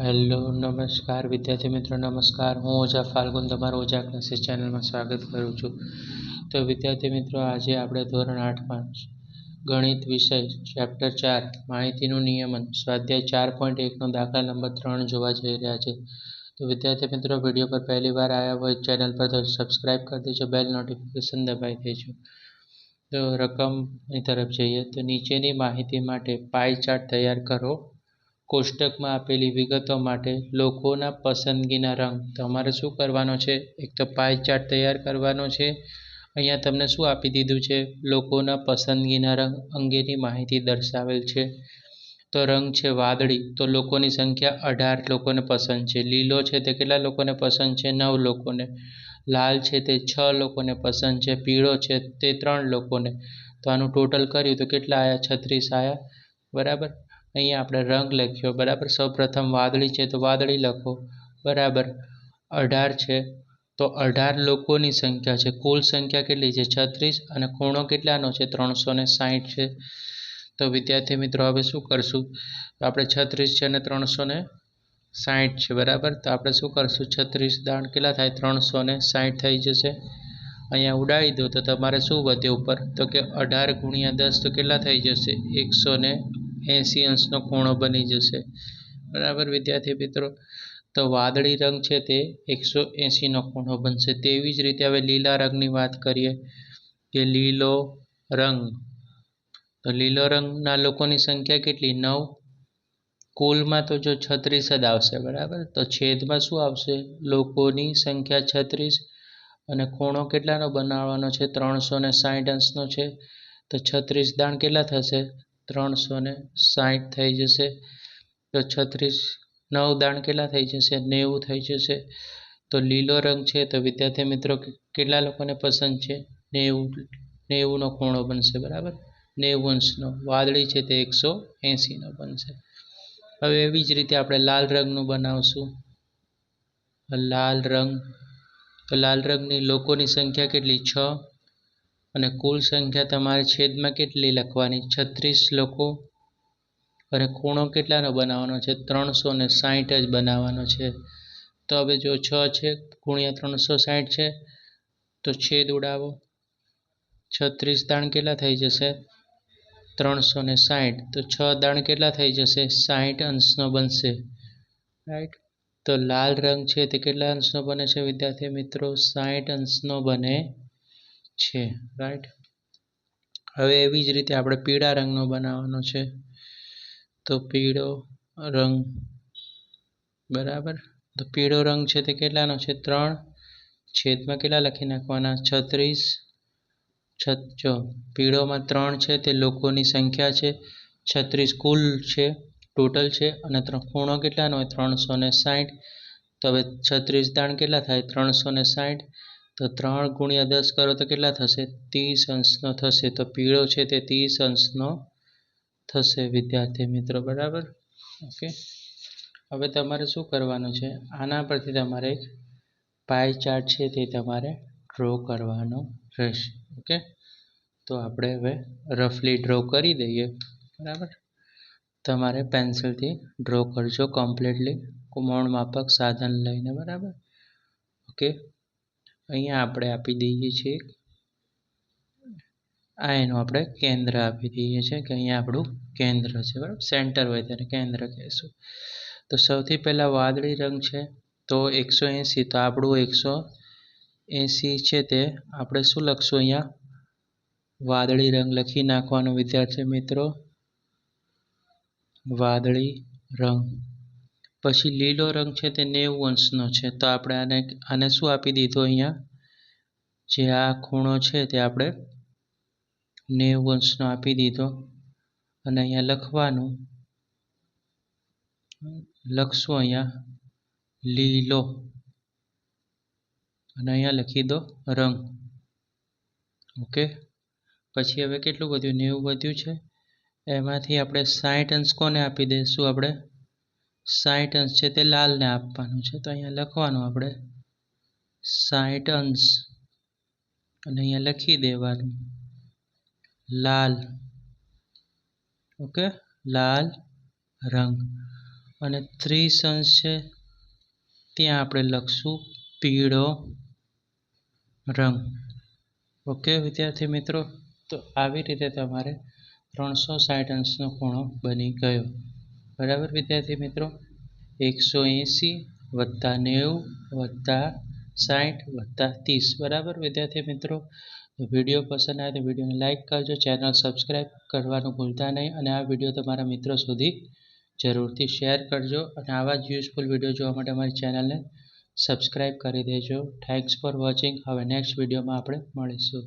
Hello નમસ્કાર વિદ્યાર્થી મિત્રો, નમસ્કાર. હું ઓઝા ફાલ્ગુન તમારું ઓઝા ક્લાસીસ ચેનલમાં સ્વાગત કરું છું. તો વિદ્યાર્થી મિત્રો, આજે આપણે ધોરણ 8માં ગણિત વિષય ચેપ્ટર 4 માહિતીનું નિયમન સ્વાધ્યાય 4.1નો દાખલા નંબર 3 જોવા જઈ રહ્યા છે. તો વિદ્યાર્થી મિત્રો, વિડીયો પર પહેલી વાર આવ્યા હોય ચેનલ પર તો સબસ્ક્રાઈબ કરી દેજો, બેલ નોટિફિકેશન દબાવી દેજો. તો રકમની તરફ જઈએ તો નીચેની માહિતી માટે પાઈ ચાર્ટ તૈયાર કરો. કોષ્ટકમાં આપેલી વિગતો માટે લોકોના પસંદગીના રંગ. તમારે શું કરવાનો છે? એક તો પાઈ ચાર્ટ તૈયાર કરવાનો છે. અહીંયા તમને શું આપી દીધું છે? લોકોના પસંદગીના રંગ અંગેની માહિતી દર્શાવેલ છે. તો રંગ છે વાદળી, તો લોકોની સંખ્યા 18 લોકોને પસંદ છે. લીલો છે તે કેટલા લોકોને પસંદ છે? 9 લોકોને. લાલ છે તે 6 લોકોને પસંદ છે. પીળો છે તે 3 લોકોને. તો આનું ટોટલ કર્યું તો કેટલા આવ્યા? 36 આવ્યા. બરાબર. અહીંયા આપણે રંગ લખ્યો. બરાબર. સૌપ્રથમ વાદળી છે તો વાદળી લખો. બરાબર. 18 છે તો 18 લોકોની સંખ્યા છે. કુલ સંખ્યા કેટલી છે? 36. અને ખૂણો કેટલાનો છે? 360 છે. તો વિદ્યાર્થી મિત્રો, હવે શું કરશું? આપણે 36 છે અને 360 છે. બરાબર. તો આપણે શું કરશું? 36 દાણ કેટલા થાય? 360 થઈ જશે. અહીંયા ઉડાડી દો તો તમારે શું વધે ઉપર? તો કે 18 ગુણ્યા 10 તો કેટલા થઈ જશે? 180 અંશનો ખૂણો બની જશે. બરાબર વિદ્યાર્થી મિત્રો. તો વાદળી રંગ છે તે 180નો ખૂણો બનશે. તેવી જ રીતે હવે લીલા રંગની વાત કરીએ કે લીલો રંગ. તો લીલો રંગના લોકોની સંખ્યા કેટલી? 9. કુલમાં તો જો 36 જ આવશે. બરાબર. તો છેદમાં શું આવશે? લોકોની સંખ્યા 36 અને ખૂણો કેટલાનો બનાવવાનો છે? 360 અંશનો છે. તો 36 દાણ કેટલા થશે? 360 થઈ જશે. તો 36 9 દાણ કેટલા થઈ જશે? 90 થઈ જશે. તો લીલો રંગ છે તો વિદ્યાર્થી મિત્રો કેટલા લોકોને પસંદ છે? 90નો ખૂણો બનશે. બરાબર. 90 અંશનો. વાદળી છે તે 180નો બનશે. હવે એવી જ રીતે આપણે લાલ રંગનું બનાવશું. લાલ રંગ. તો લાલ રંગની લોકોની સંખ્યા કેટલી? 6. અને કુલ સંખ્યા તમારે છેદમાં કેટલી લખવાની? 36 લોકો. અને ખૂણો કેટલાનો બનાવવાનો છે? 360 જ બનાવવાનો છે. તો હવે જો 6 છે ગુણ્યા 360 છે તો છેદ ઉડાવો. 36 દાણ કેટલા થઈ જશે? 360. તો 6 દાણ કેટલા થઈ જશે? 60 અંશનો બનશે. રાઈટ. તો લાલ રંગ છે તે કેટલા અંશનો બને છે વિદ્યાર્થી મિત્રો? 60 અંશનો બને છે. રાઈટ. હવે એવી જ રીતે આપણે પીળા રંગનો બનાવવાનો છે. તો પીળો રંગ. બરાબર. તો પીળો રંગ છે તે કેટલાનો છે? 3. છેદમાં કેટલા લખી નાખવાના? 36. જો પીળોમાં 3 છે તે લોકોની સંખ્યા છે. 36 કુલ છે, ટોટલ છે. અને ખૂણો કેટલાનો હોય? 360. તો હવે 36 દાણ કેટલા થાય? 360. તો 3 ગુણ્યા 10 કરો તો કેટલા થશે? 30 અંશનો થશે. તો પીળો છે તે 30 અંશનો થશે વિદ્યાર્થી મિત્રો. બરાબર. ઓકે. હવે તમારે શું કરવાનું છે? આના પરથી તમારે એક પાઈ ચાર્ટ છે તે તમારે ડ્રો કરવાનો રહેશે. ઓકે. તો આપણે હવે રફલી ડ્રો કરી દઈએ. બરાબર. તમારે પેન્સિલથી ડ્રો કરજો કમ્પ્લીટલી, કોણ માપક સાધન લઈને. બરાબર. ઓકે. અહીંયા આપણે આપી દઈએ છીએ આ એનું આપણે કેન્દ્ર આપી દઈએ છીએ કે અહીંયા આપણું કેન્દ્ર છે. બરાબર. સેન્ટર હોય ત્યારે કેન્દ્ર કહીશું. તો સૌથી પહેલાં વાદળી રંગ છે તો 180. તો આપણું 180 છે તે આપણે શું લખશું? અહીંયા વાદળી રંગ લખી નાખવાનો વિદ્યાર્થી મિત્રો. વાદળી રંગ. પછી લીલો રંગ છે તે 90 અંશનો છે. તો આપણે આને શું આપી દીધું? અહીંયા જે આ ખૂણો છે તે આપણે 90 અંશનો આપી દીધો. અને અહીંયા લખશું અહીંયા લીલો. અને અહીંયા લખી દો રંગ. ઓકે. પછી હવે કેટલું વધ્યું? 90 વધ્યું છે. એમાંથી આપણે 60 અંશ કોને આપી દઈશું? આપણે 60 અંશ છે તે લાલને આપવાનું છે. તો અહીંયા લખવાનું આપણે 60 અંશ. અને અહીંયા લખી દેવાનું લાલ. ઓકે. લાલ રંગ. અને ત્રિસંશ છે ત્યાં આપણે લખશું પીળો રંગ. ઓકે વિદ્યાર્થી મિત્રો, તો આવી રીતે તમારે 360 અંશનો ખૂણો બની ગયો. બરાબર વિદ્યાર્થી મિત્રો, 180 વત્તા 90 વત્તા 60 વત્તા 30. બરાબર વિદ્યાર્થી મિત્રો, વિડીયો પસંદ આવે તો વિડીયોને લાઇક કરજો, ચેનલ સબસ્ક્રાઈબ કરવાનું ભૂલતા નહીં અને આ વિડીયો તમારા મિત્રો સુધી જરૂરથી શેર કરજો અને આવા જ યુઝફુલ વિડીયો જોવા માટે અમારી ચેનલને સબસ્ક્રાઈબ કરી દેજો. Thanks for watching. હવે નેક્સ્ટ વિડીયોમાં આપણે મળીશું.